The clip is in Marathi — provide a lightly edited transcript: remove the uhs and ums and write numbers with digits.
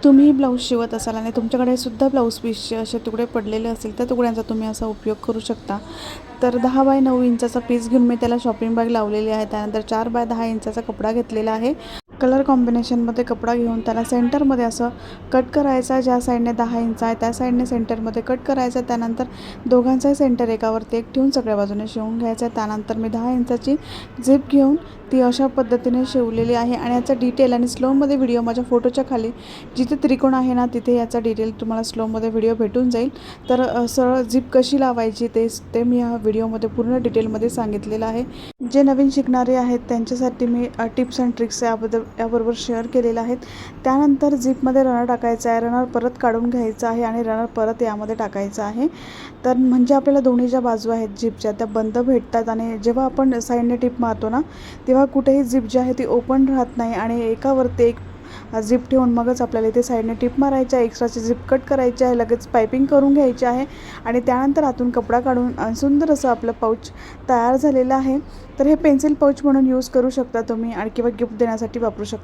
तुम्ही ब्लाऊज शिवत असाल आणि तुमच्याकडे सुद्धा ब्लाऊज पीसचे असे तुकडे पडलेले असतील त्या तुकड्यांचा तुम्ही असा उपयोग करू शकता. तर 10 बाय 9 इंचाचा पीस घेऊन मी त्याला शॉपिंग बॅग लावलेली आहे. त्यानंतर 4 बाय 10 इंचाचा कपडा घेतलेला आहे. कलर कॉम्बिनेशनमध्ये कपडा घेऊन त्याला सेंटरमध्ये असं कट करायचा. ज्या साईडने 10 इंच आहे त्या साईडने सेंटरमध्ये कट करायचं. त्यानंतर दोघांचाही सेंटर एकावरती एक ठेवून सगळ्या बाजूने शिवून घ्यायचं आहे. त्यानंतर मी 10 इंचाची झिप घेऊन ती अशा पद्धतीने शिवलेली आहे आणि याचा डिटेल आणि स्लोमध्ये व्हिडिओ माझ्या फोटोच्या खाली जिथे त्रिकोण आहे ना तिथे याचा डिटेल तुम्हाला स्लोमध्ये व्हिडिओ भेटून जाईल. तर सरळ झिप कशी लावायची ते मी ह्या व्हिडिओमध्ये पूर्ण डिटेलमध्ये सांगितलेलं आहे. जे नवीन शिकणारे आहेत त्यांच्यासाठी मी टिप्स अँड ट्रिक्स याबरोबर शेअर केलेलं आहेत. त्यानंतर झिपमध्ये रनर टाकायचा आहे. रनर परत काढून घ्यायचा आहे आणि रनर परत यामध्ये टाकायचा आहे. तर म्हणजे आपल्याला दोन्ही ज्या बाजू आहेत झिपच्या त्या बंद भेटतात आणि जेव्हा आपण साईडने टिप मारतो ना तेव्हा कुठेही झिप जी आहे ती ओपन राहत नाही आणि एकावरती एक झिप ठेवून मगच आपल्याला इथे साईडने टिप मारायची आहे. एक्स्ट्राची झिप कट करायची आहे. लगेच पायपिंग करून घ्यायची आहे आणि त्यानंतर आतून कपडा काढून सुंदर असं आपलं पाऊच तयार झालेलं आहे. तर हे पेन्सिल पाऊच म्हणून यूज करू शकता तुम्ही आणि किंवा गिफ्ट देण्यासाठी वापरू शकता.